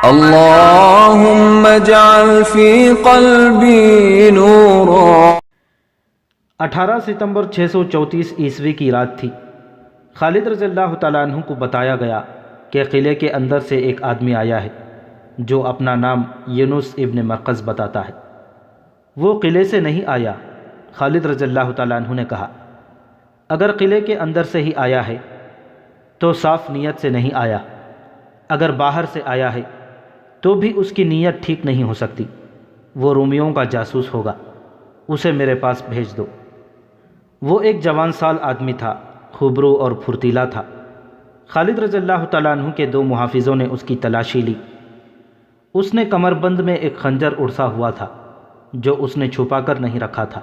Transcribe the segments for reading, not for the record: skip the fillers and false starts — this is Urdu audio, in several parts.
اللهم اجعل في قلبي نورا۔ 18 ستمبر 634 عیسوی کی رات تھی۔ خالد رضی اللہ تعالیٰ عنہ کو بتایا گیا کہ قلعے کے اندر سے ایک آدمی آیا ہے جو اپنا نام یونس ابن مرقس بتاتا ہے۔ وہ قلعے سے نہیں آیا۔ خالد رضی اللہ تعالیٰ عنہ نے کہا، اگر قلعے کے اندر سے ہی آیا ہے تو صاف نیت سے نہیں آیا، اگر باہر سے آیا ہے تو بھی اس کی نیت ٹھیک نہیں ہو سکتی، وہ رومیوں کا جاسوس ہوگا، اسے میرے پاس بھیج دو۔ وہ ایک جوان سال آدمی تھا، خوبرو اور پھرتیلا تھا۔ خالد رضی اللہ تعالیٰ عنہ کے 2 محافظوں نے اس کی تلاشی لی۔ اس نے کمر بند میں ایک خنجر اڑسا ہوا تھا جو اس نے چھپا کر نہیں رکھا تھا۔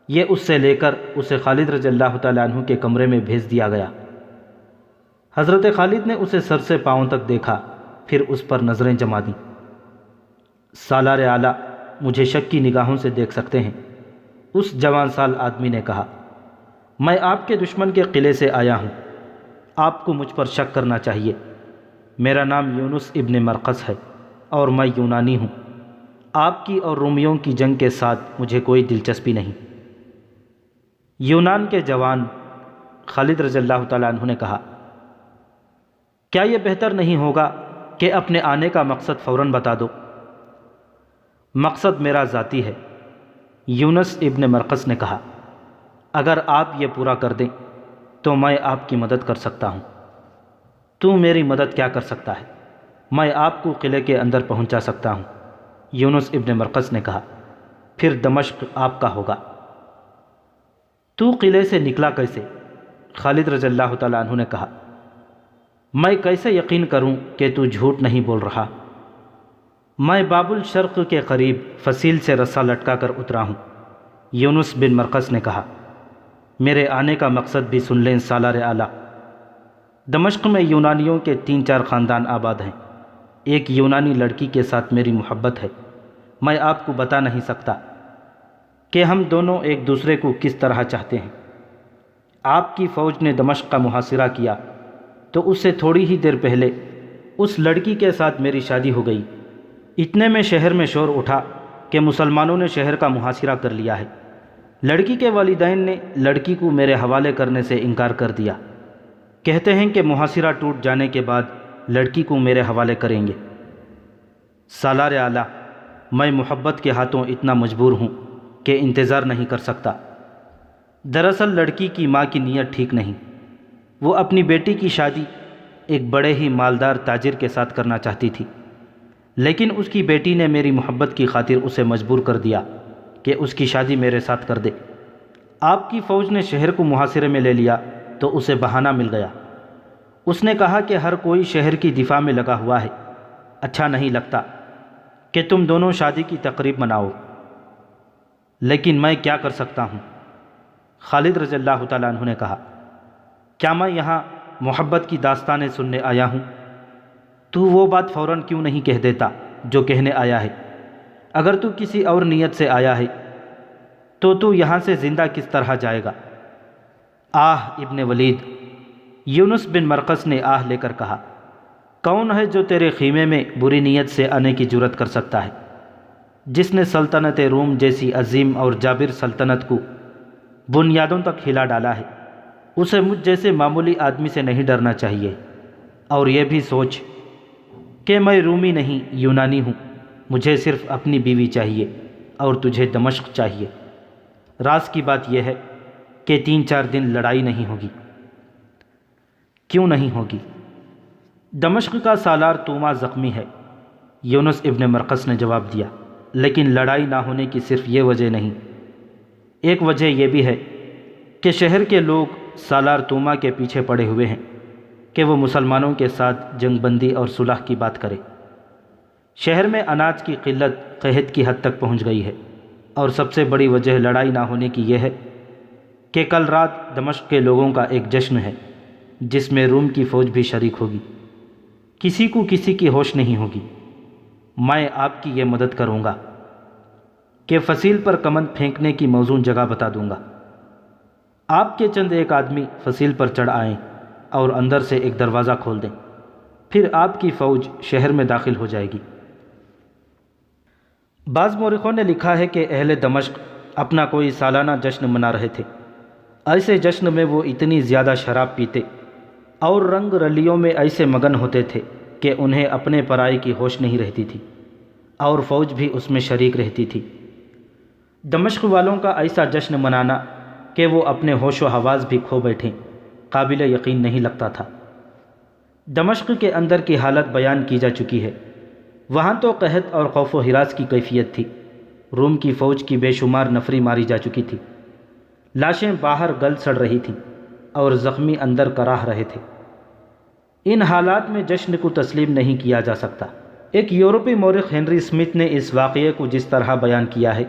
یہ اس سے لے کر اسے خالد رضی اللہ تعالیٰ عنہ کے کمرے میں بھیج دیا گیا۔ حضرت خالد نے اسے سر سے پاؤں تک دیکھا، پھر اس پر نظریں جما دیں۔ سالار اعلیٰ مجھے شک کی نگاہوں سے دیکھ سکتے ہیں، اس جوان سال آدمی نے کہا۔ میں آپ کے دشمن کے قلعے سے آیا ہوں، آپ کو مجھ پر شک کرنا چاہیے۔ میرا نام یونس ابن مرقس ہے اور میں یونانی ہوں۔ آپ کی اور رومیوں کی جنگ کے ساتھ مجھے کوئی دلچسپی نہیں۔ یونان کے جوان خالد رضی اللہ تعالیٰ عنہ نے کہا، کیا یہ بہتر نہیں ہوگا کہ اپنے آنے کا مقصد فوراً بتا دو؟ مقصد میرا ذاتی ہے، یونس ابن مرقس نے کہا۔ اگر آپ یہ پورا کر دیں تو میں آپ کی مدد کر سکتا ہوں۔ تو میری مدد کیا کر سکتا ہے؟ میں آپ کو قلعے کے اندر پہنچا سکتا ہوں، یونس ابن مرقس نے کہا۔ پھر دمشق آپ کا ہوگا۔ تو قلعے سے نکلا کیسے؟ خالد رضی اللہ تعالیٰ عنہ نے کہا، میں کیسے یقین کروں کہ تو جھوٹ نہیں بول رہا؟ میں باب الشرق کے قریب فصیل سے رسا لٹکا کر اترا ہوں، یونس بن مرقس نے کہا۔ میرے آنے کا مقصد بھی سن لیں سالار اعلیٰ۔ دمشق میں یونانیوں کے 3-4 خاندان آباد ہیں۔ ایک یونانی لڑکی کے ساتھ میری محبت ہے۔ میں آپ کو بتا نہیں سکتا کہ ہم دونوں ایک دوسرے کو کس طرح چاہتے ہیں۔ آپ کی فوج نے دمشق کا محاصرہ کیا تو اس سے تھوڑی ہی دیر پہلے اس لڑکی کے ساتھ میری شادی ہو گئی۔ اتنے میں شہر میں شور اٹھا کہ مسلمانوں نے شہر کا محاصرہ کر لیا ہے۔ لڑکی کے والدین نے لڑکی کو میرے حوالے کرنے سے انکار کر دیا، کہتے ہیں کہ محاصرہ ٹوٹ جانے کے بعد لڑکی کو میرے حوالے کریں گے۔ سالار اعلیٰ، میں محبت کے ہاتھوں اتنا مجبور ہوں کہ انتظار نہیں کر سکتا۔ دراصل لڑکی کی ماں کی نیت ٹھیک نہیں۔ وہ اپنی بیٹی کی شادی ایک بڑے ہی مالدار تاجر کے ساتھ کرنا چاہتی تھی، لیکن اس کی بیٹی نے میری محبت کی خاطر اسے مجبور کر دیا کہ اس کی شادی میرے ساتھ کر دے۔ آپ کی فوج نے شہر کو محاصرے میں لے لیا تو اسے بہانہ مل گیا۔ اس نے کہا کہ ہر کوئی شہر کی دفاع میں لگا ہوا ہے، اچھا نہیں لگتا کہ تم دونوں شادی کی تقریب مناؤ۔ لیکن میں کیا کر سکتا ہوں؟ خالد رضی اللہ تعالیٰ عنہ نے کہا، کیا میں یہاں محبت کی داستانیں سننے آیا ہوں؟ تو وہ بات فوراً کیوں نہیں کہہ دیتا جو کہنے آیا ہے؟ اگر تو کسی اور نیت سے آیا ہے تو یہاں سے زندہ کس طرح جائے گا؟ آہ ابن ولید، یونس بن مرقس نے آہ لے کر کہا، کون ہے جو تیرے خیمے میں بری نیت سے آنے کی جرت کر سکتا ہے؟ جس نے سلطنت روم جیسی عظیم اور جابر سلطنت کو بنیادوں تک ہلا ڈالا ہے، اسے مجھ جیسے معمولی آدمی سے نہیں ڈرنا چاہیے۔ اور یہ بھی سوچ کہ میں رومی نہیں یونانی ہوں، مجھے صرف اپنی بیوی چاہیے اور تجھے دمشق چاہیے۔ راز کی بات یہ ہے کہ 3-4 دن لڑائی نہیں ہوگی۔ کیوں نہیں ہوگی؟ دمشق کا سالار توما زخمی ہے، یونس ابن مرقس نے جواب دیا، لیکن لڑائی نہ ہونے کی صرف یہ وجہ نہیں، ایک وجہ یہ بھی ہے کہ شہر کے لوگ سالار توما کے پیچھے پڑے ہوئے ہیں کہ وہ مسلمانوں کے ساتھ جنگ بندی اور صلح کی بات کرے۔ شہر میں اناج کی قلت قحط کی حد تک پہنچ گئی ہے، اور سب سے بڑی وجہ لڑائی نہ ہونے کی یہ ہے کہ کل رات دمشق کے لوگوں کا ایک جشن ہے جس میں روم کی فوج بھی شریک ہوگی۔ کسی کو کسی کی ہوش نہیں ہوگی۔ میں آپ کی یہ مدد کروں گا کہ فصیل پر کمند پھینکنے کی موزون جگہ بتا دوں گا۔ آپ کے چند ایک آدمی فصیل پر چڑھ آئیں اور اندر سے ایک دروازہ کھول دیں۔ پھر آپ کی فوج شہر میں داخل ہو جائے گی۔ بعض مورخوں نے لکھا ہے کہ اہل دمشق اپنا کوئی سالانہ جشن منا رہے تھے۔ ایسے جشن میں وہ اتنی زیادہ شراب پیتے اور رنگ رلیوں میں ایسے مگن ہوتے تھے کہ انہیں اپنے پرائی کی ہوش نہیں رہتی تھی، اور فوج بھی اس میں شریک رہتی تھی۔ دمشق والوں کا ایسا جشن منانا کہ وہ اپنے ہوش و حواس بھی کھو بیٹھیں، قابل یقین نہیں لگتا تھا۔ دمشق کے اندر کی حالت بیان کی جا چکی ہے۔ وہاں تو قحط اور خوف و ہراس کی کیفیت تھی۔ روم کی فوج کی بے شمار نفری ماری جا چکی تھی، لاشیں باہر گل سڑ رہی تھیں اور زخمی اندر کراہ رہے تھے۔ ان حالات میں جشن کو تسلیم نہیں کیا جا سکتا۔ ایک یورپی مورخ ہنری اسمتھ نے اس واقعے کو جس طرح بیان کیا ہے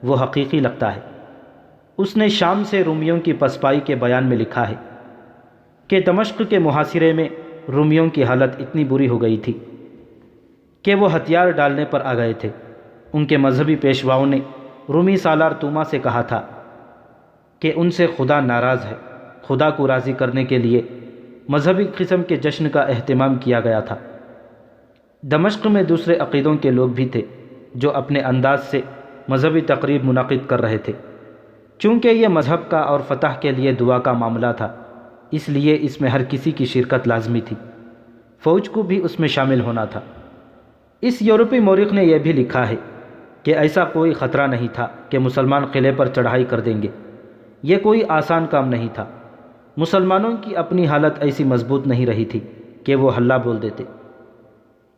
وہ حقیقی لگتا ہے۔ اس نے شام سے رومیوں کی پسپائی کے بیان میں لکھا ہے کہ دمشق کے محاصرے میں رومیوں کی حالت اتنی بری ہو گئی تھی کہ وہ ہتھیار ڈالنے پر آ گئے تھے۔ ان کے مذہبی پیشواؤں نے رومی سالار توما سے کہا تھا کہ ان سے خدا ناراض ہے۔ خدا کو راضی کرنے کے لیے مذہبی قسم کے جشن کا اہتمام کیا گیا تھا۔ دمشق میں دوسرے عقیدوں کے لوگ بھی تھے جو اپنے انداز سے مذہبی تقریب منعقد کر رہے تھے۔ چونکہ یہ مذہب کا اور فتح کے لیے دعا کا معاملہ تھا، اس لیے اس میں ہر کسی کی شرکت لازمی تھی۔ فوج کو بھی اس میں شامل ہونا تھا۔ اس یورپی مورخ نے یہ بھی لکھا ہے کہ ایسا کوئی خطرہ نہیں تھا کہ مسلمان قلعے پر چڑھائی کر دیں گے۔ یہ کوئی آسان کام نہیں تھا۔ مسلمانوں کی اپنی حالت ایسی مضبوط نہیں رہی تھی کہ وہ ہلہ بول دیتے۔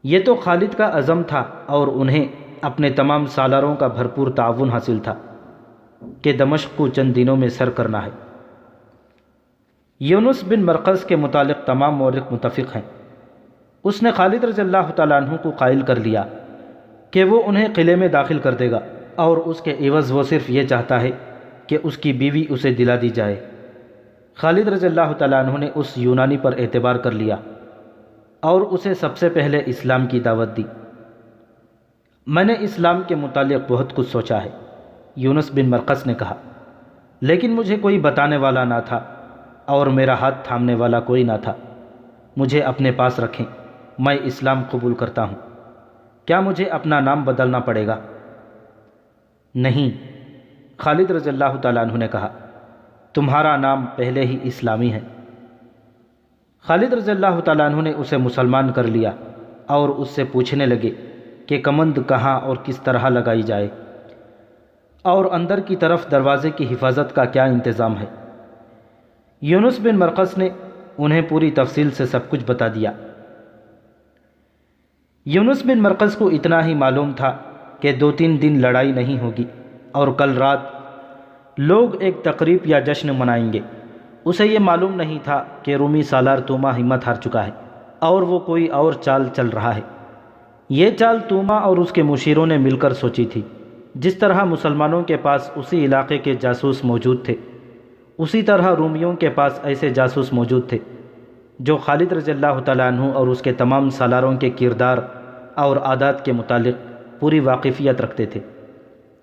یہ تو خالد کا عزم تھا اور انہیں اپنے تمام سالاروں کا بھرپور تعاون حاصل تھا کہ دمشق کو چند دنوں میں سر کرنا ہے۔ یونس بن مرقس کے متعلق تمام مورخ متفق ہیں۔ اس نے خالد رضی اللہ تعالیٰ عنہ کو قائل کر لیا کہ وہ انہیں قلعے میں داخل کر دے گا، اور اس کے عوض وہ صرف یہ چاہتا ہے کہ اس کی بیوی اسے دلا دی جائے۔ خالد رضی اللہ تعالیٰ عنہ نے اس یونانی پر اعتبار کر لیا اور اسے سب سے پہلے اسلام کی دعوت دی۔ میں نے اسلام کے متعلق بہت کچھ سوچا ہے، یونس بن مرقس نے کہا، لیکن مجھے کوئی بتانے والا نہ تھا اور میرا ہاتھ تھامنے والا کوئی نہ تھا۔ مجھے اپنے پاس رکھیں، میں اسلام قبول کرتا ہوں۔ کیا مجھے اپنا نام بدلنا پڑے گا؟ نہیں، خالد رضی اللہ تعالیٰ عنہ نے کہا، تمہارا نام پہلے ہی اسلامی ہے۔ خالد رضی اللہ تعالیٰ عنہ نے اسے مسلمان کر لیا اور اس سے پوچھنے لگے کہ کمند کہاں اور کس طرح لگائی جائے، اور اندر کی طرف دروازے کی حفاظت کا کیا انتظام ہے۔ یونس بن مرقس نے انہیں پوری تفصیل سے سب کچھ بتا دیا۔ یونس بن مرقس کو اتنا ہی معلوم تھا کہ 2-3 دن لڑائی نہیں ہوگی اور کل رات لوگ ایک تقریب یا جشن منائیں گے۔ اسے یہ معلوم نہیں تھا کہ رومی سالار توما ہمت ہار چکا ہے اور وہ کوئی اور چال چل رہا ہے۔ یہ چال توما اور اس کے مشیروں نے مل کر سوچی تھی۔ جس طرح مسلمانوں کے پاس اسی علاقے کے جاسوس موجود تھے، اسی طرح رومیوں کے پاس ایسے جاسوس موجود تھے جو خالد رضی اللہ تعالیٰ عنہ اور اس کے تمام سالاروں کے کردار اور عادات کے متعلق پوری واقفیت رکھتے تھے۔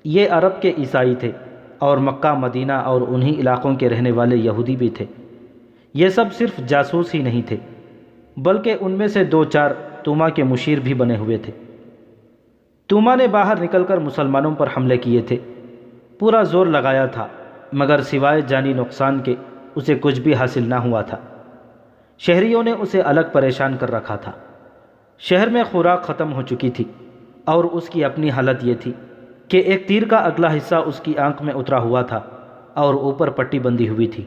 یہ عرب کے عیسائی تھے اور مکہ، مدینہ اور انہی علاقوں کے رہنے والے یہودی بھی تھے۔ یہ سب صرف جاسوس ہی نہیں تھے بلکہ ان میں سے 2-4 توما کے مشیر بھی بنے ہوئے تھے۔ توما نے باہر نکل کر مسلمانوں پر حملے کیے تھے، پورا زور لگایا تھا، مگر سوائے جانی نقصان کے اسے کچھ بھی حاصل نہ ہوا تھا۔ شہریوں نے اسے الگ پریشان کر رکھا تھا۔ شہر میں خوراک ختم ہو چکی تھی اور اس کی اپنی حالت یہ تھی کہ ایک تیر کا اگلا حصہ اس کی آنکھ میں اترا ہوا تھا اور اوپر پٹی بندھی ہوئی تھی۔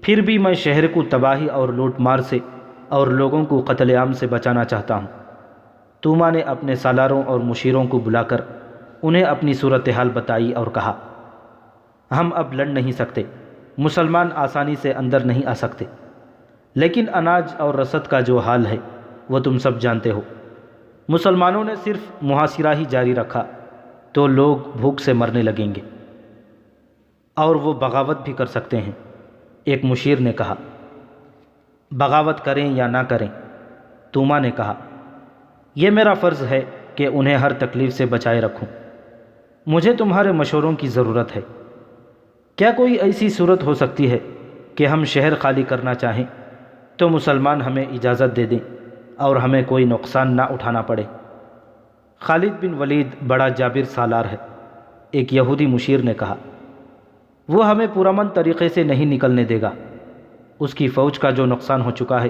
پھر بھی میں شہر کو تباہی اور لوٹ مار سے اور لوگوں کو قتل عام سے بچانا چاہتا ہوں۔ توما نے اپنے سالاروں اور مشیروں کو بلا کر انہیں اپنی صورتحال بتائی اور کہا، ہم اب لڑ نہیں سکتے، مسلمان آسانی سے اندر نہیں آ سکتے، لیکن اناج اور رسد کا جو حال ہے وہ تم سب جانتے ہو۔ مسلمانوں نے صرف محاصرہ ہی جاری رکھا تو لوگ بھوک سے مرنے لگیں گے، اور وہ بغاوت بھی کر سکتے ہیں۔ ایک مشیر نے کہا، بغاوت کریں یا نہ کریں؟ توما نے کہا، یہ میرا فرض ہے کہ انہیں ہر تکلیف سے بچائے رکھوں۔ مجھے تمہارے مشوروں کی ضرورت ہے۔ کیا کوئی ایسی صورت ہو سکتی ہے کہ ہم شہر خالی کرنا چاہیں تو مسلمان ہمیں اجازت دے دیں اور ہمیں کوئی نقصان نہ اٹھانا پڑے۔ خالد بن ولید بڑا جابر سالار ہے، ایک یہودی مشیر نے کہا۔ وہ ہمیں پرامن طریقے سے نہیں نکلنے دے گا۔ اس کی فوج کا جو نقصان ہو چکا ہے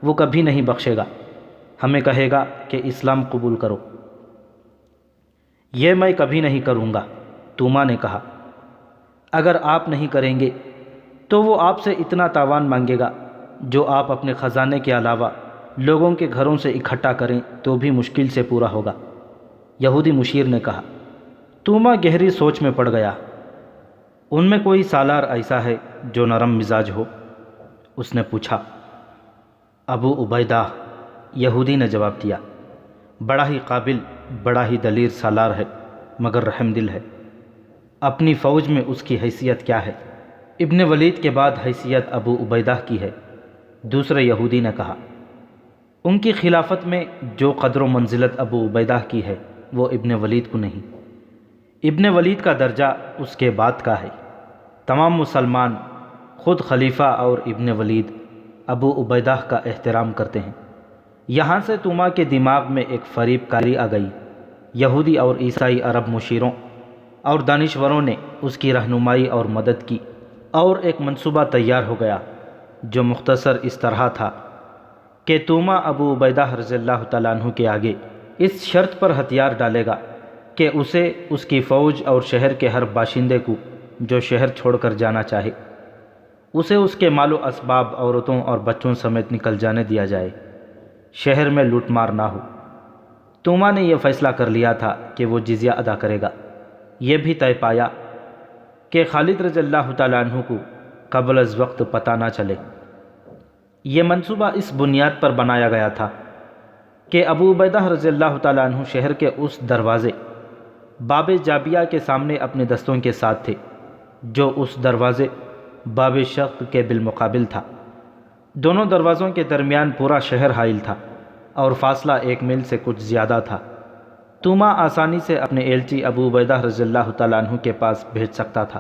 وہ کبھی نہیں بخشے گا۔ ہمیں کہے گا کہ اسلام قبول کرو۔ یہ میں کبھی نہیں کروں گا، توما نے کہا۔ اگر آپ نہیں کریں گے تو وہ آپ سے اتنا تاوان مانگے گا جو آپ اپنے خزانے کے علاوہ لوگوں کے گھروں سے اکٹھا کریں تو بھی مشکل سے پورا ہوگا۔ یہودی مشیر نے کہا۔ توما گہری سوچ میں پڑ گیا۔ ان میں کوئی سالار ایسا ہے جو نرم مزاج ہو؟ اس نے پوچھا۔ ابو عبیدہ، یہودی نے جواب دیا۔ بڑا ہی قابل، بڑا ہی دلیر سالار ہے، مگر رحم دل ہے۔ اپنی فوج میں اس کی حیثیت کیا ہے؟ ابن ولید کے بعد حیثیت ابو عبیدہ کی ہے، دوسرے یہودی نے کہا۔ ان کی خلافت میں جو قدر و منزلت ابو عبیدہ کی ہے وہ ابن ولید کو نہیں۔ ابن ولید کا درجہ اس کے بعد کا ہے۔ تمام مسلمان، خود خلیفہ اور ابن ولید، ابو عبیدہ کا احترام کرتے ہیں۔ یہاں سے توما کے دماغ میں ایک فریب کاری آ گئی۔ یہودی اور عیسائی عرب مشیروں اور دانشوروں نے اس کی رہنمائی اور مدد کی، اور ایک منصوبہ تیار ہو گیا جو مختصر اس طرح تھا کہ توما ابو عبیدہ رضی اللہ تعالیٰ عنہ کے آگے اس شرط پر ہتھیار ڈالے گا کہ اسے، اس کی فوج اور شہر کے ہر باشندے کو جو شہر چھوڑ کر جانا چاہے، اسے اس کے مال و اسباب، عورتوں اور بچوں سمیت نکل جانے دیا جائے، شہر میں لوٹ مار نہ ہو۔ توما نے یہ فیصلہ کر لیا تھا کہ وہ جزیہ ادا کرے گا۔ یہ بھی طے پایا کہ خالد رضی اللہ تعالیٰ عنہ کو قبل از وقت پتہ نہ چلے۔ یہ منصوبہ اس بنیاد پر بنایا گیا تھا کہ ابو عبیدہ رضی اللہ تعالیٰ عنہ شہر کے اس دروازے باب جابیہ کے سامنے اپنے دستوں کے ساتھ تھے جو اس دروازے باب شرق کے بالمقابل تھا۔ دونوں دروازوں کے درمیان پورا شہر حائل تھا اور فاصلہ 1 میل سے کچھ زیادہ تھا۔ توما آسانی سے اپنے ایلچی ابو عبیدہ رضی اللہ تعالیٰ عنہ کے پاس بھیج سکتا تھا۔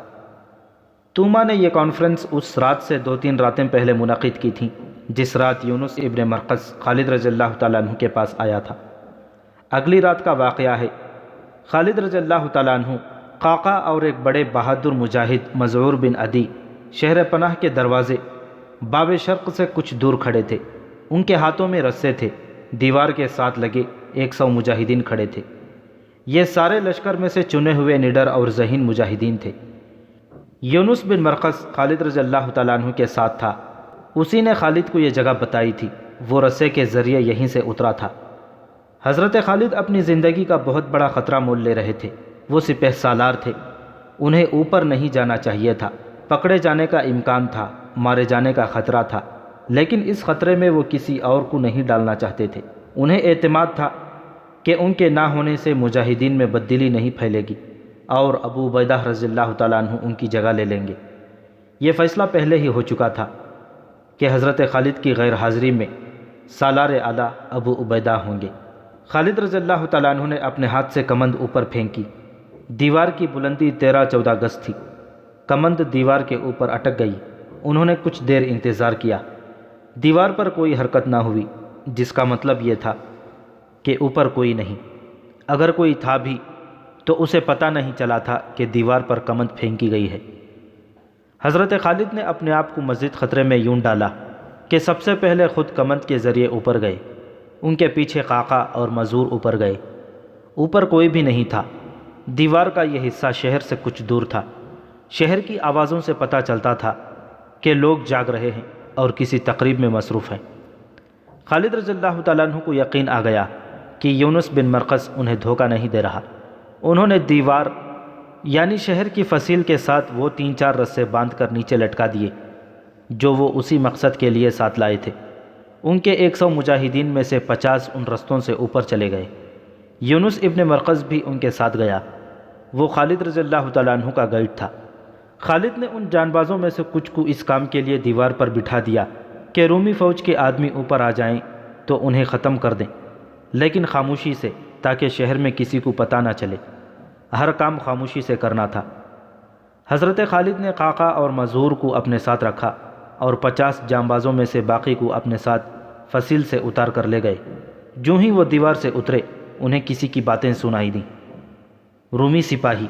توما نے یہ کانفرنس اس رات سے 2-3 راتیں پہلے منعقد کی تھیں جس رات یونس ابن مرقس خالد رضی اللہ تعالیٰ عنہ کے پاس آیا تھا۔ اگلی رات کا واقعہ ہے۔ خالد رضی اللہ تعالیٰ عنہ، قاقا اور ایک بڑے بہادر مجاہد مذعور بن عدی شہر پناہ کے دروازے باب شرق سے کچھ دور کھڑے تھے۔ ان کے ہاتھوں میں رسے تھے۔ دیوار کے ساتھ لگے 100 مجاہدین کھڑے تھے۔ یہ سارے لشکر میں سے چنے ہوئے نڈر اور ذہین مجاہدین تھے۔ یونس بن مرقس خالد رضی اللہ تعالیٰ عنہ کے ساتھ تھا۔ اسی نے خالد کو یہ جگہ بتائی تھی۔ وہ رسے کے ذریعے یہیں سے اترا تھا۔ حضرت خالد اپنی زندگی کا بہت بڑا خطرہ مول لے رہے تھے۔ وہ سپہ سالار تھے، انہیں اوپر نہیں جانا چاہیے تھا۔ پکڑے جانے کا امکان تھا، مارے جانے کا خطرہ تھا، لیکن اس خطرے میں وہ کسی اور کو نہیں ڈالنا چاہتے تھے۔ انہیں اعتماد تھا کہ ان کے نہ ہونے سے مجاہدین میں بددلی نہیں پھیلے گی اور ابو عبیدہ رضی اللہ تعالیٰ عنہ ان کی جگہ لے لیں گے۔ یہ فیصلہ پہلے ہی ہو چکا تھا کہ حضرت خالد کی غیر حاضری میں سالار اعلیٰ ابو عبیدہ ہوں گے۔ خالد رضی اللہ تعالیٰ عنہ نے اپنے ہاتھ سے کمند اوپر پھینکی۔ دیوار کی بلندی 13-14 گز تھی۔ کمند دیوار کے اوپر اٹک گئی۔ انہوں نے کچھ دیر انتظار کیا۔ دیوار پر کوئی حرکت نہ ہوئی، جس کا مطلب یہ تھا کہ اوپر کوئی نہیں۔ اگر کوئی تھا بھی تو اسے پتہ نہیں چلا تھا کہ دیوار پر کمند پھینکی گئی ہے۔ حضرت خالد نے اپنے آپ کو مزید خطرے میں یوں ڈالا کہ سب سے پہلے خود کمند کے ذریعے اوپر گئے۔ ان کے پیچھے قاقا اور مذعور اوپر گئے۔ اوپر کوئی بھی نہیں تھا۔ دیوار کا یہ حصہ شہر سے کچھ دور تھا۔ شہر کی آوازوں سے پتہ چلتا تھا کہ لوگ جاگ رہے ہیں اور کسی تقریب میں مصروف ہیں۔ خالد رضی اللہ تعالیٰ عنہ کو یقین آ گیا کہ یونس بن مرقس انہیں دھوکہ نہیں دے رہا۔ انہوں نے دیوار یعنی شہر کی فصیل کے ساتھ وہ 3-4 رسے باندھ کر نیچے لٹکا دیے جو وہ اسی مقصد کے لیے ساتھ لائے تھے۔ ان کے 100 مجاہدین میں سے 50 ان رستوں سے اوپر چلے گئے۔ یونس ابن مرقس بھی ان کے ساتھ گیا۔ وہ خالد رضی اللہ تعالیٰ عنہ کا گائیڈ تھا۔ خالد نے ان جان بازوں میں سے کچھ کو اس کام کے لیے دیوار پر بٹھا دیا کہ رومی فوج کے آدمی اوپر آ جائیں تو انہیں ختم کر دیں، لیکن خاموشی سے، تاکہ شہر میں کسی کو پتہ نہ چلے۔ ہر کام خاموشی سے کرنا تھا۔ حضرت خالد نے قاقا اور مذعور کو اپنے ساتھ رکھا اور 50 جانبازوں میں سے باقی کو اپنے ساتھ فصیل سے اتار کر لے گئے۔ جو ہی وہ دیوار سے اترے انہیں کسی کی باتیں سنائی دیں۔ رومی سپاہی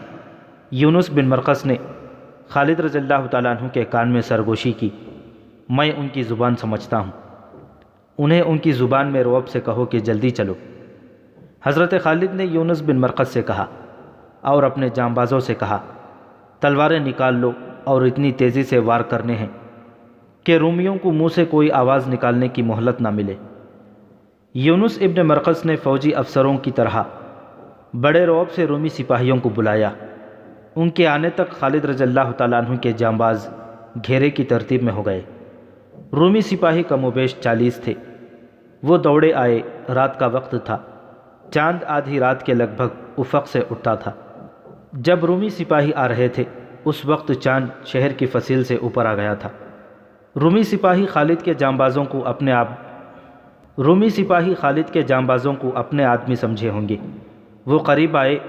یونس بن مرقس نے خالد رضی اللہ تعالیٰ عنہ کے کان میں سرگوشی کی، میں ان کی زبان سمجھتا ہوں، انہیں ان کی زبان میں رعب سے کہو کہ جلدی چلو۔ حضرت خالد نے یونس بن مرقس سے کہا اور اپنے جانبازوں سے کہا، تلواریں نکال لو اور اتنی تیزی سے وار کرنے ہیں کہ رومیوں کو منہ سے کوئی آواز نکالنے کی مہلت نہ ملے۔ یونس ابن مرقس نے فوجی افسروں کی طرح بڑے رعب سے رومی سپاہیوں کو بلایا۔ ان کے آنے تک خالد رضی اللہ تعالیٰ عنہ کے جانباز گھیرے کی ترتیب میں ہو گئے۔ رومی سپاہی کم و بیش 40 تھے۔ وہ دوڑے آئے، رات کا وقت تھا، چاند آدھی رات کے لگ بھگ افق سے اٹھتا تھا۔ جب رومی سپاہی آ رہے تھے اس وقت چاند شہر کی فصیل سے اوپر آ گیا تھا۔ رومی سپاہی خالد کے جانبازوں کو اپنے آدمی سمجھے ہوں گے۔ وہ قریب آئے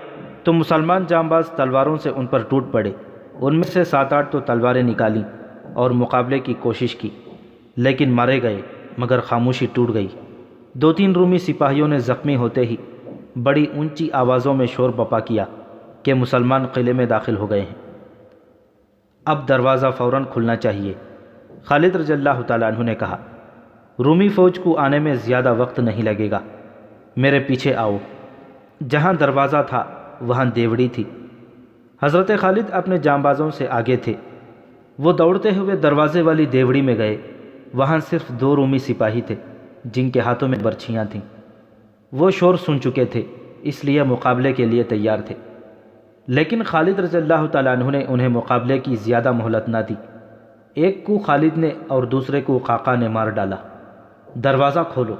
تو مسلمان جانباز تلواروں سے ان پر ٹوٹ پڑے۔ ان میں سے 7-8 تو تلواریں نکالیں اور مقابلے کی کوشش کی، لیکن مارے گئے، مگر خاموشی ٹوٹ گئی۔ 2-3 رومی سپاہیوں نے زخمی ہوتے ہی بڑی اونچی آوازوں میں شور بپا کیا کہ مسلمان قلعے میں داخل ہو گئے ہیں، اب دروازہ فوراً کھلنا چاہیے۔ خالد رضی اللہ تعالیٰ عنہ نے کہا، رومی فوج کو آنے میں زیادہ وقت نہیں لگے گا، میرے پیچھے آؤ۔ جہاں دروازہ تھا وہاں دیوڑی تھی۔ حضرت خالد اپنے جانبازوں سے آگے تھے۔ وہ دوڑتے ہوئے دروازے والی دیوڑی میں گئے۔ وہاں صرف 2 رومی سپاہی تھے جن کے ہاتھوں میں برچھیاں تھیں۔ وہ شور سن چکے تھے، اس لیے مقابلے کے لیے تیار تھے، لیکن خالد رضی اللہ تعالیٰ عنہ نے انہیں مقابلے کی زیادہ مہلت نہ دی۔ ایک کو خالد نے اور دوسرے کو قاقا نے مار ڈالا۔ دروازہ کھولو،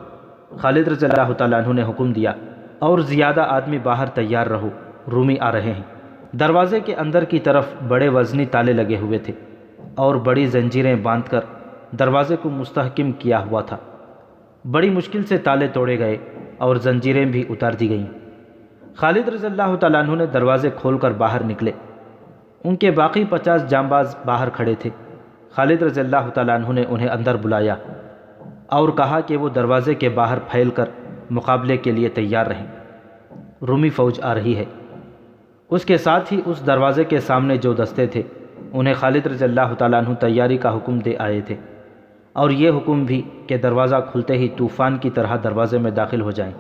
خالد رضی اللہ تعالیٰ عنہ نے حکم دیا، اور زیادہ آدمی باہر تیار رہو، رومی آ رہے ہیں۔ دروازے کے اندر کی طرف بڑے وزنی تالے لگے ہوئے تھے اور بڑی زنجیریں باندھ کر دروازے کو مستحکم کیا ہوا تھا۔ بڑی مشکل سے تالے توڑے گئے اور زنجیریں بھی اتار دی گئیں۔ خالد رضی اللہ تعالیٰ عنہ نے دروازے کھول کر باہر نکلے۔ ان کے باقی 50 جانباز باہر کھڑے تھے۔ خالد رضی اللہ تعالیٰ عنہ نے انہیں اندر بلایا اور کہا کہ وہ دروازے کے باہر پھیل کر مقابلے کے لیے تیار رہیں، رومی فوج آ رہی ہے۔ اس کے ساتھ ہی اس دروازے کے سامنے جو دستے تھے انہیں خالد رضی اللہ تعالیٰ عنہ تیاری کا حکم دے آئے تھے، اور یہ حکم بھی کہ دروازہ کھلتے ہی طوفان کی طرح دروازے میں داخل ہو جائیں۔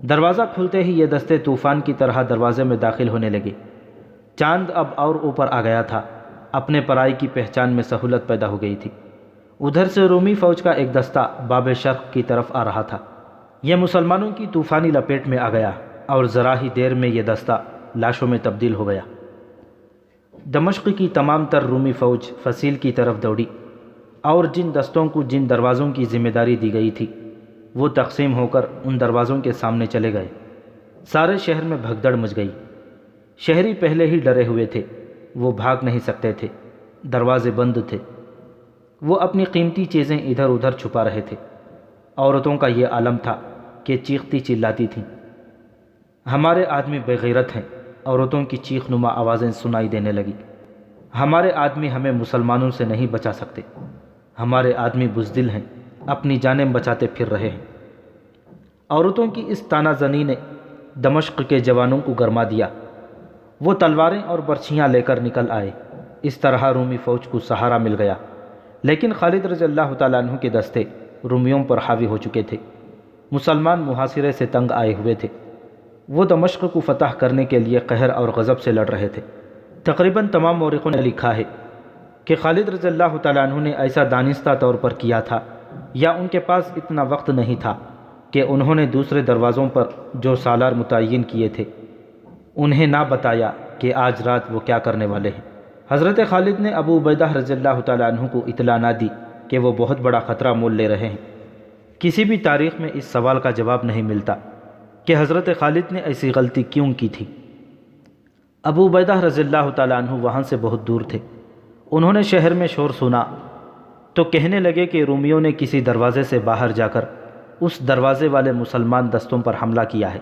دروازہ کھلتے ہی یہ دستے طوفان کی طرح دروازے میں داخل ہونے لگے۔ چاند اب اور اوپر آ گیا تھا، اپنے پرائی کی پہچان میں سہولت پیدا ہو گئی تھی۔ ادھر سے رومی فوج کا ایک دستہ باب شرق کی طرف آ رہا تھا۔ یہ مسلمانوں کی طوفانی لپیٹ میں آ گیا اور ذرا ہی دیر میں یہ دستہ لاشوں میں تبدیل ہو گیا۔ دمشق کی تمام تر رومی فوج فصیل کی طرف دوڑی، اور جن دستوں کو جن دروازوں کی ذمہ داری دی گئی تھی وہ تقسیم ہو کر ان دروازوں کے سامنے چلے گئے۔ سارے شہر میں بھگدڑ مچ گئی۔ شہری پہلے ہی ڈرے ہوئے تھے، وہ بھاگ نہیں سکتے تھے، دروازے بند تھے۔ وہ اپنی قیمتی چیزیں ادھر ادھر چھپا رہے تھے۔ عورتوں کا یہ عالم تھا کہ چیختی چلاتی تھیں، ہمارے آدمی بے غیرت ہیں۔ عورتوں کی چیخ نما آوازیں سنائی دینے لگی، ہمارے آدمی ہمیں مسلمانوں سے نہیں بچا سکتے، ہمارے آدمی بزدل ہیں، اپنی جانیں بچاتے پھر رہے ہیں۔ عورتوں کی اس تانا زنی نے دمشق کے جوانوں کو گرما دیا۔ وہ تلواریں اور برچھیاں لے کر نکل آئے۔ اس طرح رومی فوج کو سہارا مل گیا، لیکن خالد رضی اللہ تعالیٰ عنہ کے دستے رومیوں پر حاوی ہو چکے تھے۔ مسلمان محاصرے سے تنگ آئے ہوئے تھے۔ وہ دمشق کو فتح کرنے کے لیے قہر اور غضب سے لڑ رہے تھے۔ تقریباً تمام مورخوں نے لکھا ہے کہ خالد رضی اللہ تعالیٰ عنہ نے ایسا دانستہ طور پر کیا تھا، یا ان کے پاس اتنا وقت نہیں تھا کہ انہوں نے دوسرے دروازوں پر جو سالار متعین کیے تھے انہیں نہ بتایا کہ آج رات وہ کیا کرنے والے ہیں۔ حضرت خالد نے ابو عبیدہ رضی اللہ تعالیٰ عنہ کو اطلاع نہ دی کہ وہ بہت بڑا خطرہ مول لے رہے ہیں۔ کسی بھی تاریخ میں اس سوال کا جواب نہیں ملتا کہ حضرت خالد نے ایسی غلطی کیوں کی تھی۔ ابو عبیدہ رضی اللہ تعالیٰ عنہ وہاں سے بہت دور تھے۔ انہوں نے شہر میں شور سنا تو کہنے لگے کہ رومیوں نے کسی دروازے سے باہر جا کر اس دروازے والے مسلمان دستوں پر حملہ کیا ہے۔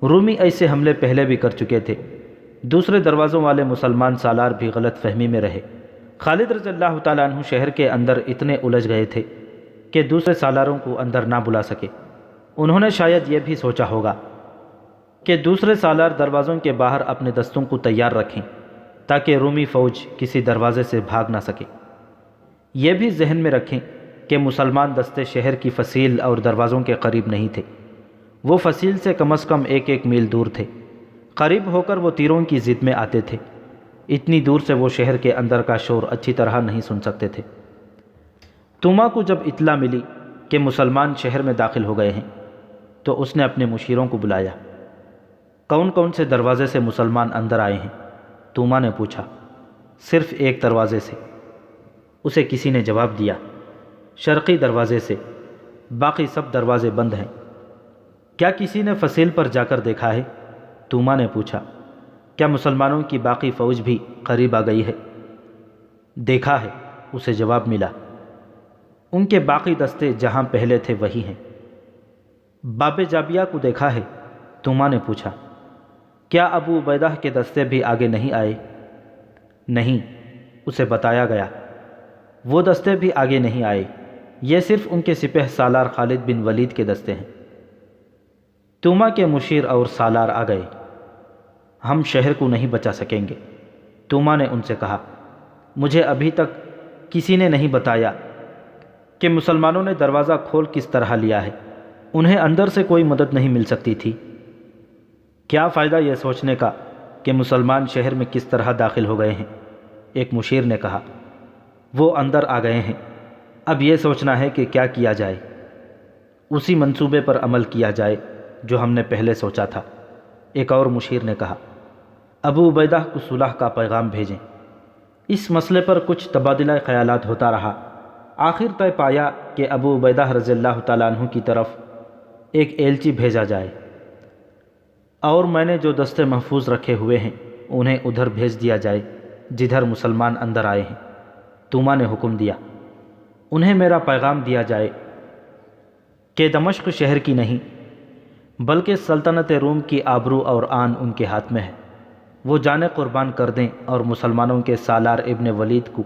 رومی ایسے حملے پہلے بھی کر چکے تھے۔ دوسرے دروازوں والے مسلمان سالار بھی غلط فہمی میں رہے۔ خالد رضی اللہ تعالیٰ عنہ شہر کے اندر اتنے الجھ گئے تھے کہ دوسرے سالاروں کو اندر نہ بلا سکے۔ انہوں نے شاید یہ بھی سوچا ہوگا کہ دوسرے سالار دروازوں کے باہر اپنے دستوں کو تیار رکھیں تاکہ رومی فوج کسی دروازے سے بھاگ نہ سکے۔ یہ بھی ذہن میں رکھیں کہ مسلمان دستے شہر کی فصیل اور دروازوں کے قریب نہیں تھے، وہ فصیل سے کم از کم 1 میل دور تھے۔ قریب ہو کر وہ تیروں کی زد میں آتے تھے، اتنی دور سے وہ شہر کے اندر کا شور اچھی طرح نہیں سن سکتے تھے۔ توما کو جب اطلاع ملی کہ مسلمان شہر میں داخل ہو گئے ہیں تو اس نے اپنے مشیروں کو بلایا۔ کون کون سے دروازے سے مسلمان اندر آئے ہیں؟ توما نے پوچھا۔ صرف ایک دروازے سے، اسے کسی نے جواب دیا، شرقی دروازے سے، باقی سب دروازے بند ہیں۔ کیا کسی نے فصیل پر جا کر دیکھا ہے؟ توما نے پوچھا۔ کیا مسلمانوں کی باقی فوج بھی قریب آ گئی ہے؟ دیکھا ہے، اسے جواب ملا۔ ان کے باقی دستے جہاں پہلے تھے وہی ہیں۔ باب جابیہ کو دیکھا ہے؟ توما نے پوچھا۔ کیا ابو عبیدہ کے دستے بھی آگے نہیں آئے؟ نہیں، اسے بتایا گیا، وہ دستے بھی آگے نہیں آئے، یہ صرف ان کے سپہ سالار خالد بن ولید کے دستے ہیں۔ توما کے مشیر اور سالار آ گئے۔ ہم شہر کو نہیں بچا سکیں گے، توما نے ان سے کہا۔ مجھے ابھی تک کسی نے نہیں بتایا کہ مسلمانوں نے دروازہ کھول کس طرح لیا ہے، انہیں اندر سے کوئی مدد نہیں مل سکتی تھی۔ کیا فائدہ یہ سوچنے کا کہ مسلمان شہر میں کس طرح داخل ہو گئے ہیں، ایک مشیر نے کہا۔ وہ اندر آ گئے ہیں، اب یہ سوچنا ہے کہ کیا کیا جائے۔ اسی منصوبے پر عمل کیا جائے جو ہم نے پہلے سوچا تھا، ایک اور مشیر نے کہا۔ ابو عبیدہ کو صلح کا پیغام بھیجیں۔ اس مسئلے پر کچھ تبادلہ خیالات ہوتا رہا۔ آخر طے پایا کہ ابو عبیدہ رضی اللہ تعالیٰ عنہ کی طرف ایک ایلچی بھیجا جائے، اور میں نے جو دستے محفوظ رکھے ہوئے ہیں انہیں ادھر بھیج دیا جائے جدھر مسلمان اندر آئے ہیں۔ توما نے حکم دیا، انہیں میرا پیغام دیا جائے کہ دمشق شہر کی نہیں بلکہ سلطنت روم کی آبرو اور آن ان کے ہاتھ میں ہے، وہ جانیں قربان کر دیں اور مسلمانوں کے سالار ابن ولید کو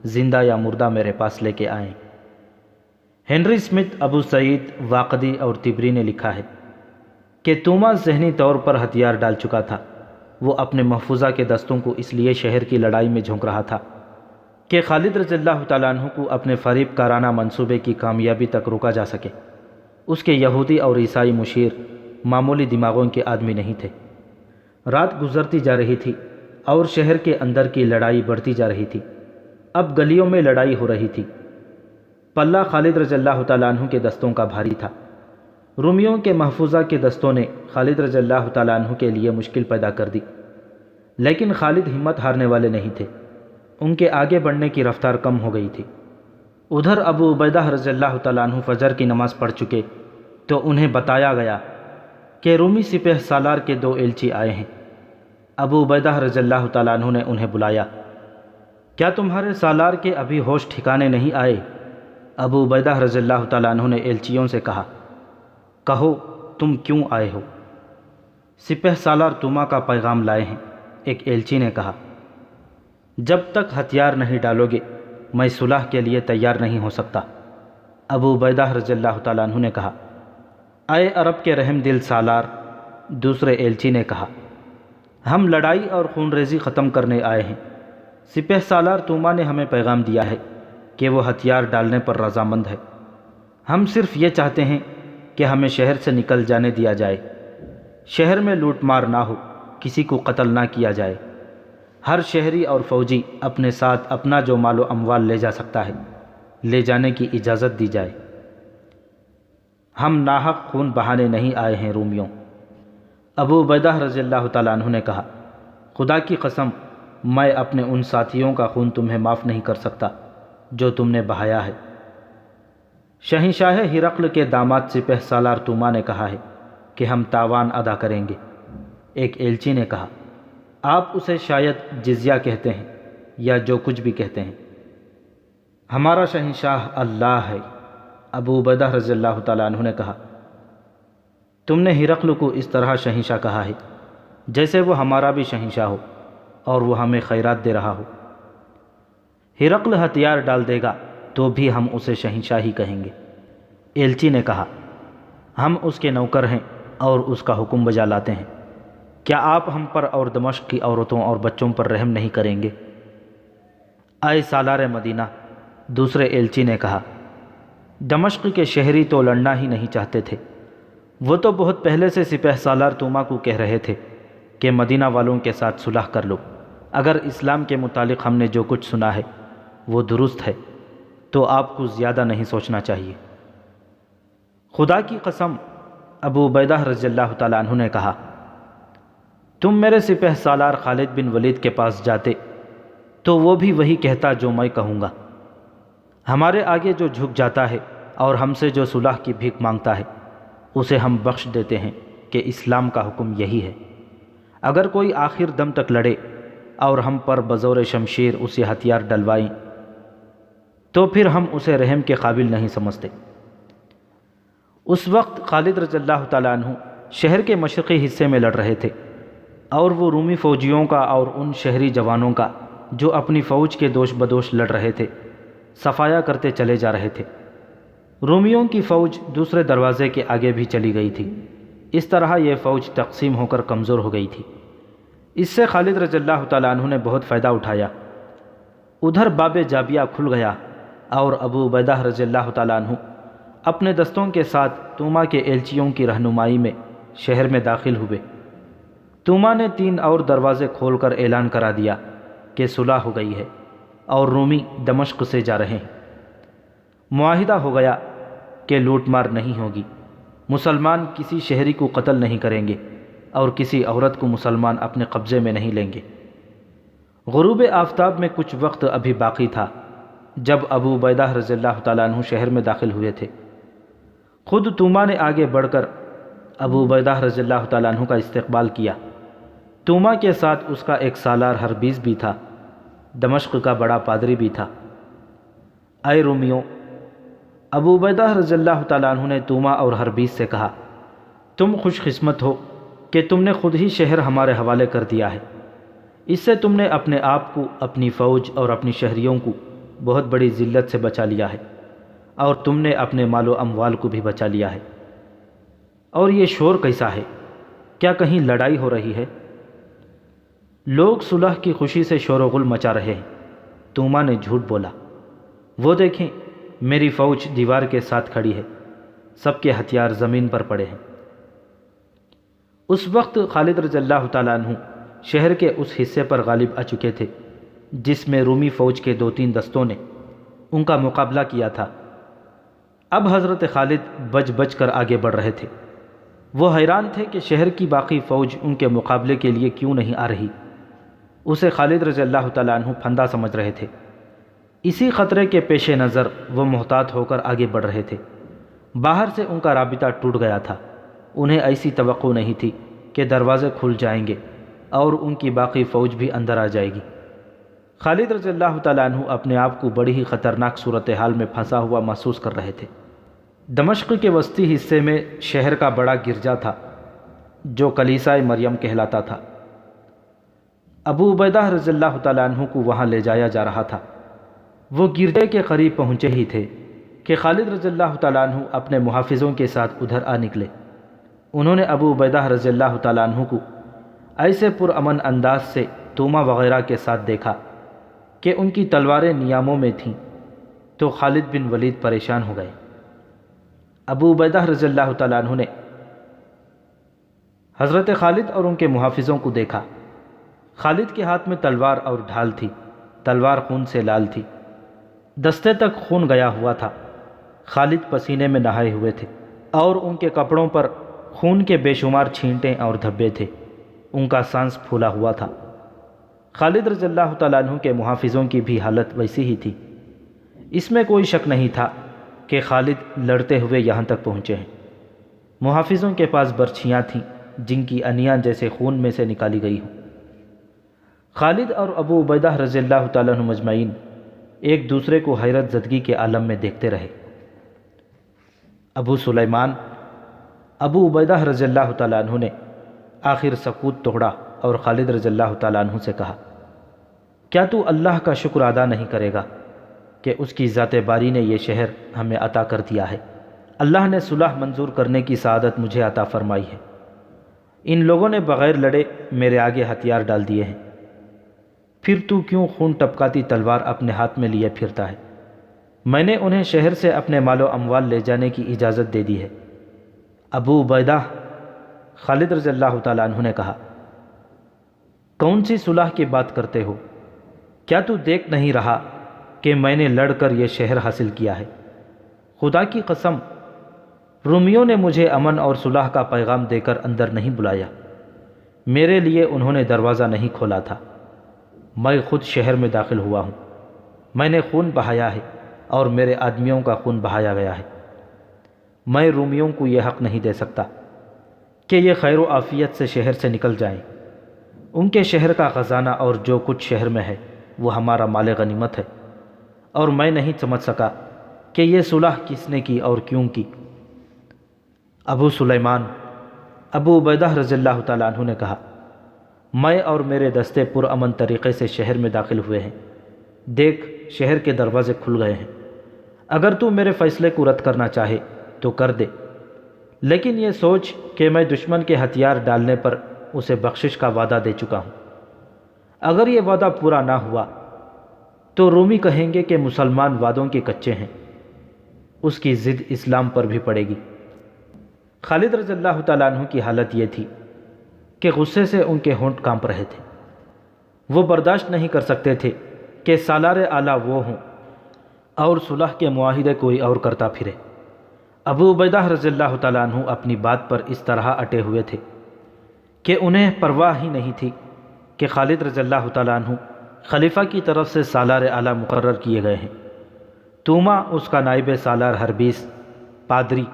زندہ یا مردہ میرے پاس لے کے آئیں۔ ہنری اسمتھ، ابو سعید واقدی اور طبری نے لکھا ہے کہ توما ذہنی طور پر ہتھیار ڈال چکا تھا۔ وہ اپنے محفوظہ کے دستوں کو اس لیے شہر کی لڑائی میں جھونک رہا تھا کہ خالد رضی اللہ تعالیٰ عنہ کو اپنے فریب کارانہ منصوبے کی کامیابی تک روکا جا سکے۔ اس کے یہودی اور عیسائی مشیر معمولی دماغوں کے آدمی نہیں تھے۔ رات گزرتی جا رہی تھی اور شہر کے اندر کی لڑائی بڑھتی جا رہی تھی۔ اب گلیوں میں لڑائی ہو رہی تھی۔ پلہ خالد رضی اللہ تعالیٰ عنہ کے دستوں کا بھاری تھا۔ رومیوں کے محفوظہ کے دستوں نے خالد رضی اللہ تعالیٰ عنہ کے لیے مشکل پیدا کر دی، لیکن خالد ہمت ہارنے والے نہیں تھے۔ ان کے آگے بڑھنے کی رفتار کم ہو گئی تھی۔ ادھر ابو عبیدہ رضی اللہ تعالیٰ عنہ فجر کی نماز پڑھ چکے تو انہیں بتایا گیا کہ رومی سپہ سالار کے 2 ایلچی آئے ہیں۔ ابو عبیدہ رضی اللہ تعالیٰ عنہ نے انہیں بلایا۔ کیا تمہارے سالار کے ابھی ہوش ٹھکانے نہیں آئے؟ ابو عبیدہ رضی اللہ تعالیٰ عنہ نے ایلچیوں سے کہا، کہو تم کیوں آئے ہو؟ سپہ سالار توما کا پیغام لائے ہیں، ایک ایلچی نے کہا۔ جب تک ہتھیار نہیں ڈالو گے میں صلح کے لیے تیار نہیں ہو سکتا، ابو عبیدہ رضی اللہ تعالیٰ عنہ نے کہا۔ اے عرب کے رحم دل سالار، دوسرے ایلچی نے کہا، ہم لڑائی اور خون ریزی ختم کرنے آئے ہیں۔ سپہ سالار توما نے ہمیں پیغام دیا ہے کہ وہ ہتھیار ڈالنے پر رضامند ہے۔ ہم صرف یہ چاہتے ہیں کہ ہمیں شہر سے نکل جانے دیا جائے، شہر میں لوٹ مار نہ ہو، کسی کو قتل نہ کیا جائے، ہر شہری اور فوجی اپنے ساتھ اپنا جو مال و اموال لے جا سکتا ہے لے جانے کی اجازت دی جائے۔ ہم ناحق خون بہانے نہیں آئے ہیں رومیوں۔ ابو عبیدہ رضی اللہ تعالیٰ عنہ نے کہا، خدا کی قسم میں اپنے ان ساتھیوں کا خون تمہیں معاف نہیں کر سکتا جو تم نے بہایا ہے۔ شہنشاہ ہرقل کے داماد سپہ سالار توما نے کہا ہے کہ ہم تاوان ادا کریں گے۔ ایک ایلچی نے کہا، آپ اسے شاید جزیہ کہتے ہیں یا جو کچھ بھی کہتے ہیں، ہمارا شہنشاہ اللہ ہے۔ ابو عبیدہ رضی اللہ تعالیٰ عنہ نے کہا، تم نے ہرقل کو اس طرح شہنشاہ کہا ہے جیسے وہ ہمارا بھی شہنشاہ ہو اور وہ ہمیں خیرات دے رہا ہو۔ ہرقل ہتھیار ڈال دے گا تو بھی ہم اسے شہنشاہ ہی کہیں گے۔ ایلچی نے کہا، ہم اس کے نوکر ہیں اور اس کا حکم بجا لاتے ہیں، کیا آپ ہم پر اور دمشق کی عورتوں اور بچوں پر رحم نہیں کریں گے؟ اے سالار مدینہ، دوسرے ایلچی نے کہا، دمشق کے شہری تو لڑنا ہی نہیں چاہتے تھے، وہ تو بہت پہلے سے سپہ سالار توما کو کہہ رہے تھے کہ مدینہ والوں کے ساتھ صلح کر لو، اگر اسلام کے متعلق ہم نے جو کچھ سنا ہے وہ درست ہے تو آپ کو زیادہ نہیں سوچنا چاہیے۔ خدا کی قسم، ابو عبیدہ رضی اللہ تعالیٰ عنہ نے کہا، تم میرے سپہ سالار خالد بن ولید کے پاس جاتے تو وہ بھی وہی کہتا جو میں کہوں گا۔ ہمارے آگے جو جھک جاتا ہے اور ہم سے جو صلح کی بھیک مانگتا ہے اسے ہم بخش دیتے ہیں کہ اسلام کا حکم یہی ہے۔ اگر کوئی آخر دم تک لڑے اور ہم پر بزور شمشیر اسے ہتھیار ڈلوائیں تو پھر ہم اسے رحم کے قابل نہیں سمجھتے۔ اس وقت خالد رضی اللہ تعالیٰ عنہ شہر کے مشرقی حصے میں لڑ رہے تھے اور وہ رومی فوجیوں کا اور ان شہری جوانوں کا جو اپنی فوج کے دوش بدوش لڑ رہے تھے صفایا کرتے چلے جا رہے تھے۔ رومیوں کی فوج دوسرے دروازے کے آگے بھی چلی گئی تھی۔ اس طرح یہ فوج تقسیم ہو کر کمزور ہو گئی تھی۔ اس سے خالد رضی اللہ تعالیٰ عنہ نے بہت فائدہ اٹھایا۔ ادھر باب جابیہ کھل گیا اور ابو عبیدہ رضی اللہ تعالیٰ عنہ اپنے دستوں کے ساتھ توما کے ایلچیوں کی رہنمائی میں شہر میں داخل ہوئے۔ توما نے 3 اور دروازے کھول کر اعلان کرا دیا کہ صلح ہو گئی ہے اور رومی دمشق سے جا رہے ہیں۔ معاہدہ ہو گیا کہ لوٹ مار نہیں ہوگی، مسلمان کسی شہری کو قتل نہیں کریں گے اور کسی عورت کو مسلمان اپنے قبضے میں نہیں لیں گے۔ غروب آفتاب میں کچھ وقت ابھی باقی تھا جب ابو عبیدہ رضی اللہ تعالیٰ عنہ شہر میں داخل ہوئے تھے۔ خود توما نے آگے بڑھ کر ابو عبیدہ رضی اللہ تعالیٰ عنہ کا استقبال کیا۔ توما کے ساتھ اس کا ایک سالار ہربیز بھی تھا، دمشق کا بڑا پادری بھی تھا۔ اے رومیوں، ابو عبیدہ رضی اللہ تعالیٰ عنہ نے توما اور ہربیز سے کہا، تم خوش قسمت ہو کہ تم نے خود ہی شہر ہمارے حوالے کر دیا ہے۔ اس سے تم نے اپنے آپ کو، اپنی فوج اور اپنی شہریوں کو بہت بڑی ذلت سے بچا لیا ہے اور تم نے اپنے مال و اموال کو بھی بچا لیا ہے۔ اور یہ شور کیسا ہے؟ کیا کہیں لڑائی ہو رہی ہے؟ لوگ صلح کی خوشی سے شور و غل مچا رہے ہیں۔ توما نے جھوٹ بولا، وہ دیکھیں میری فوج دیوار کے ساتھ کھڑی ہے، سب کے ہتھیار زمین پر پڑے ہیں۔ اس وقت خالد رضی اللہ تعالیٰ عنہ شہر کے اس حصے پر غالب آ چکے تھے جس میں رومی فوج کے 2-3 دستوں نے ان کا مقابلہ کیا تھا۔ اب حضرت خالد بچ بچ کر آگے بڑھ رہے تھے۔ وہ حیران تھے کہ شہر کی باقی فوج ان کے مقابلے کے لیے کیوں نہیں آ رہی۔ اسے خالد رضی اللہ تعالیٰ عنہ پھندا سمجھ رہے تھے۔ اسی خطرے کے پیش نظر وہ محتاط ہو کر آگے بڑھ رہے تھے۔ باہر سے ان کا رابطہ ٹوٹ گیا تھا۔ انہیں ایسی توقع نہیں تھی کہ دروازے کھل جائیں گے اور ان کی باقی فوج بھی اندر آ جائے گی۔ خالد رضی اللہ تعالیٰ عنہ اپنے آپ کو بڑی ہی خطرناک صورتحال میں پھنسا ہوا محسوس کر رہے تھے۔ دمشق کے وسطی حصے میں شہر کا بڑا گرجا تھا جو کلیسائے مریم کہلاتا تھا۔ ابو عبیدہ رضی اللہ تعالیٰ عنہ کو وہاں لے جایا جا رہا تھا۔ وہ گرجے کے قریب پہنچے ہی تھے کہ خالد رضی اللہ تعالیٰ عنہ اپنے محافظوں کے ساتھ ادھر آ نکلے۔ انہوں نے ابو عبیدہ رضی اللہ تعالیٰ عنہ کو ایسے پرامن انداز سے توما وغیرہ کے ساتھ دیکھا کہ ان کی تلواریں نیاموں میں تھیں تو خالد بن ولید پریشان ہو گئے۔ ابو عبیدہ رضی اللہ تعالیٰ عنہ نے حضرت خالد اور ان کے محافظوں کو دیکھا۔ خالد کے ہاتھ میں تلوار اور ڈھال تھی، تلوار خون سے لال تھی، دستے تک خون گیا ہوا تھا۔ خالد پسینے میں نہائے ہوئے تھے اور ان کے کپڑوں پر خون کے بے شمار چھینٹیں اور دھبے تھے، ان کا سانس پھولا ہوا تھا۔ خالد رضی اللہ تعالیٰ عنہ کے محافظوں کی بھی حالت ویسی ہی تھی۔ اس میں کوئی شک نہیں تھا کہ خالد لڑتے ہوئے یہاں تک پہنچے ہیں۔ محافظوں کے پاس برچھیاں تھیں جن کی انیاں جیسے خون میں سے نکالی گئی ہوں۔ خالد اور ابو عبیدہ رضی اللہ تعالیٰ عنہ مجمعین ایک دوسرے کو حیرت زدگی کے عالم میں دیکھتے رہے۔ ابو سلیمان، ابو عبیدہ رضی اللہ تعالیٰ عنہ نے آخر سکوت توڑا اور خالد رضی اللہ تعالیٰ عنہ سے کہا، کیا تو اللہ کا شکر ادا نہیں کرے گا کہ اس کی ذات باری نے یہ شہر ہمیں عطا کر دیا ہے اللہ نے صلح منظور کرنے کی سعادت مجھے عطا فرمائی ہے۔ ان لوگوں نے بغیر لڑے میرے آگے ہتھیار ڈال دیے ہیں، پھر تو کیوں خون ٹپکاتی تلوار اپنے ہاتھ میں لیے پھرتا ہے؟ میں نے انہیں شہر سے اپنے مال و اموال لے جانے کی اجازت دے دی ہے۔ ابو عبیدہ خالد رضی اللہ تعالیٰ عنہ نے کہا، کون سی صلح کی بات کرتے ہو؟ کیا تو دیکھ نہیں رہا کہ میں نے لڑ کر یہ شہر حاصل کیا ہے؟ خدا کی قسم، رومیوں نے مجھے امن اور صلح کا پیغام دے کر اندر نہیں بلایا، میرے لیے انہوں نے دروازہ نہیں کھولا تھا، میں خود شہر میں داخل ہوا ہوں، میں نے خون بہایا ہے اور میرے آدمیوں کا خون بہایا گیا ہے۔ میں رومیوں کو یہ حق نہیں دے سکتا کہ یہ خیر و عافیت سے شہر سے نکل جائیں۔ ان کے شہر کا خزانہ اور جو کچھ شہر میں ہے وہ ہمارا مال غنیمت ہے، اور میں نہیں سمجھ سکا کہ یہ صلح کس نے کی اور کیوں کی۔ ابو سلیمان ابو عبیدہ رضی اللہ تعالیٰ عنہ نے کہا، میں اور میرے دستے پرامن طریقے سے شہر میں داخل ہوئے ہیں، دیکھ شہر کے دروازے کھل گئے ہیں، اگر تو میرے فیصلے کو رد کرنا چاہے تو کر دے، لیکن یہ سوچ کہ میں دشمن کے ہتھیار ڈالنے پر اسے بخشش کا وعدہ دے چکا ہوں۔ اگر یہ وعدہ پورا نہ ہوا تو رومی کہیں گے کہ مسلمان وعدوں کے کچے ہیں، اس کی ضد اسلام پر بھی پڑے گی۔ خالد رضی اللہ تعالیٰ عنہ کی حالت یہ تھی کہ غصے سے ان کے ہونٹ کانپ رہے تھے، وہ برداشت نہیں کر سکتے تھے کہ سالار اعلیٰ وہ ہوں اور صلح کے معاہدے کوئی اور کرتا پھرے۔ ابو عبیدہ رضی اللہ تعالیٰ عنہ اپنی بات پر اس طرح اٹے ہوئے تھے کہ انہیں پرواہ ہی نہیں تھی کہ خالد رضی اللہ تعالیٰ عنہ خلیفہ کی طرف سے سالار اعلیٰ مقرر کیے گئے ہیں۔ توما اس کا نائب سالار ہربیس، پادری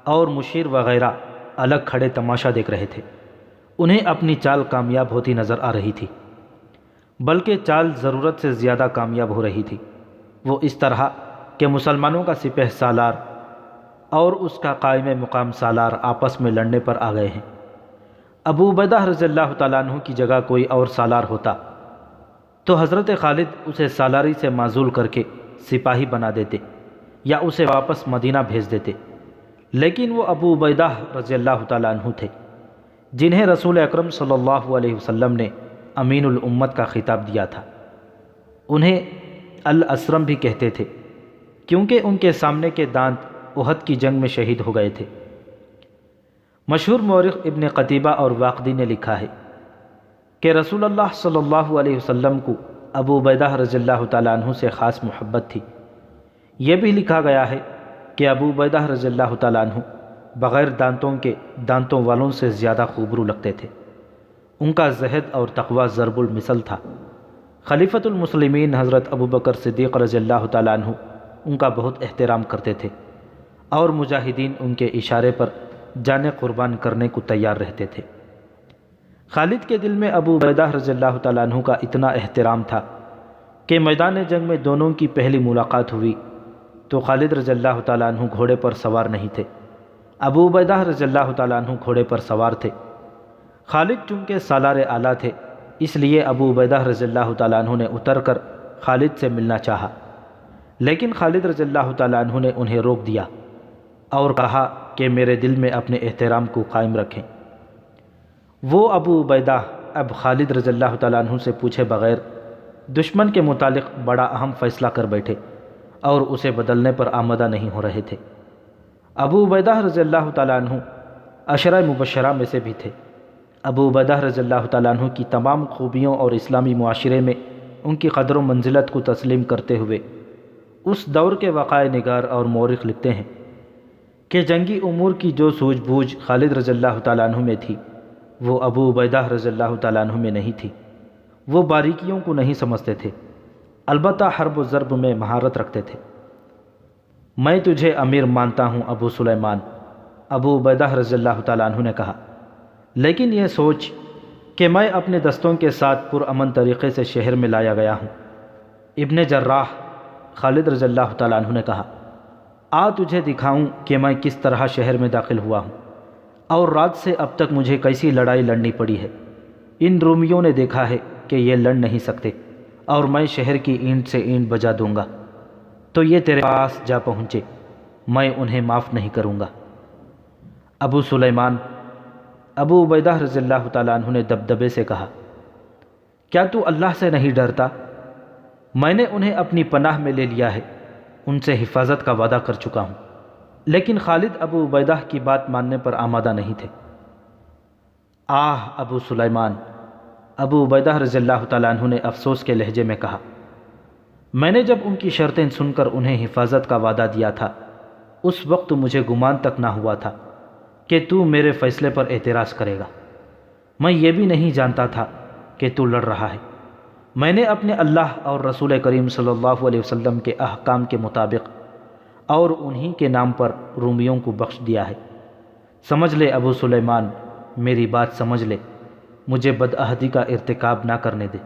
اور مشیر وغیرہ الگ کھڑے تماشا دیکھ رہے تھے۔ انہیں اپنی چال کامیاب ہوتی نظر آ رہی تھی، بلکہ چال ضرورت سے زیادہ کامیاب ہو رہی تھی۔ وہ اس طرح کہ مسلمانوں کا سپہ سالار اور اس کا قائم مقام سالار آپس میں لڑنے پر آ گئے ہیں۔ ابو عبیدہ رضی اللہ تعالیٰ عنہ کی جگہ کوئی اور سالار ہوتا تو حضرت خالد اسے سالاری سے معزول کر کے سپاہی بنا دیتے یا اسے واپس مدینہ بھیج دیتے، لیکن وہ ابو عبیدہ رضی اللہ تعالیٰ عنہ تھے جنہیں رسول اکرم صلی اللہ علیہ وسلم نے امین الامت کا خطاب دیا تھا۔ انہیں الاسرم بھی کہتے تھے کیونکہ ان کے سامنے کے دانت احد کی جنگ میں شہید ہو گئے تھے۔ مشہور مورخ ابن قتیبہ اور واقدی نے لکھا ہے کہ رسول اللہ صلی اللہ علیہ وسلم کو ابو عبیدہ رضی اللہ تعالیٰ عنہ سے خاص محبت تھی۔ یہ بھی لکھا گیا ہے کہ ابو عبیدہ رضی اللہ تعالیٰ عنہ بغیر دانتوں کے دانتوں والوں سے زیادہ خوبرو لگتے تھے۔ ان کا زہد اور تقوی ضرب المثل تھا۔ خلیفۃ المسلمین حضرت ابوبکر صدیق رضی اللہ تعالیٰ عنہ ان کا بہت احترام کرتے تھے، اور مجاہدین ان کے اشارے پر جانیں قربان کرنے کو تیار رہتے تھے۔ خالد کے دل میں ابو عبیدہ رضی اللہ تعالیٰ عنہ کا اتنا احترام تھا کہ میدان جنگ میں دونوں کی پہلی ملاقات ہوئی تو خالد رضی اللہ تعالیٰ عنہ گھوڑے پر سوار نہیں تھے، ابو عبیدہ رضی اللہ تعالیٰ عنہ گھوڑے پر سوار تھے۔ خالد چونکہ سالار اعلیٰ تھے، اس لیے ابو عبیدہ رضی اللہ تعالیٰ عنہ نے اتر کر خالد سے ملنا چاہا، لیکن خالد رضی اللہ تعالیٰ عنہ نے انہیں روک دیا اور کہا کہ میرے دل میں اپنے احترام کو قائم رکھیں۔ وہ ابو عبیدہ اب خالد رضی اللہ تعالیٰ عنہ سے پوچھے بغیر دشمن کے متعلق بڑا اہم فیصلہ کر بیٹھے اور اسے بدلنے پر آمادہ نہیں ہو رہے تھے۔ ابو عبیدہ رضی اللہ تعالیٰ عنہ عشرہ مبشرہ میں سے بھی تھے۔ ابو عبیدہ رضی اللہ تعالیٰ عنہ کی تمام خوبیوں اور اسلامی معاشرے میں ان کی قدر و منزلت کو تسلیم کرتے ہوئے اس دور کے وقائع نگار اور مورخ لکھتے ہیں کہ جنگی امور کی جو سوجھ بوجھ خالد رضی اللہ تعالیٰ عنہ میں تھی وہ ابو عبیدہ رضی اللہ تعالیٰ عنہ میں نہیں تھی۔ وہ باریکیوں کو نہیں سمجھتے تھے، البتہ حرب و ضرب میں مہارت رکھتے تھے۔ میں تجھے امیر مانتا ہوں ابو سلیمان، ابو عبیدہ رضی اللہ تعالیٰ عنہ نے کہا، لیکن یہ سوچ کہ میں اپنے دستوں کے ساتھ پرامن طریقے سے شہر میں لایا گیا ہوں۔ ابن جراح خالد رضی اللہ تعالیٰ عنہ نے کہا، آ تجھے دکھاؤں کہ میں کس طرح شہر میں داخل ہوا ہوں اور رات سے اب تک مجھے کیسی لڑائی لڑنی پڑی ہے۔ ان رومیوں نے دیکھا ہے کہ یہ لڑ نہیں سکتے اور میں شہر کی اینٹ سے اینٹ بجا دوں گا تو یہ تیرے پاس جا پہنچے۔ میں انہیں معاف نہیں کروں گا۔ ابو سلیمان ابو عبیدہ رضی اللہ تعالیٰ عنہ نے دبدبے سے کہا، کیا تو اللہ سے نہیں ڈرتا؟ میں نے انہیں اپنی پناہ میں لے لیا ہے، ان سے حفاظت کا وعدہ کر چکا ہوں۔ لیکن خالد ابو عبیدہ کی بات ماننے پر آمادہ نہیں تھے۔ آہ ابو سلیمان، ابو عبیدہ رضی اللہ تعالیٰ عنہ نے افسوس کے لہجے میں کہا، میں نے جب ان کی شرطیں سن کر انہیں حفاظت کا وعدہ دیا تھا، اس وقت مجھے گمان تک نہ ہوا تھا کہ تو میرے فیصلے پر اعتراض کرے گا۔ میں یہ بھی نہیں جانتا تھا کہ تو لڑ رہا ہے۔ میں نے اپنے اللہ اور رسول کریم صلی اللہ علیہ وسلم کے احکام کے مطابق اور انہی کے نام پر رومیوں کو بخش دیا ہے۔ سمجھ لے ابو سلیمان، میری بات سمجھ لے، مجھے بدعہدی کا ارتکاب نہ کرنے دے۔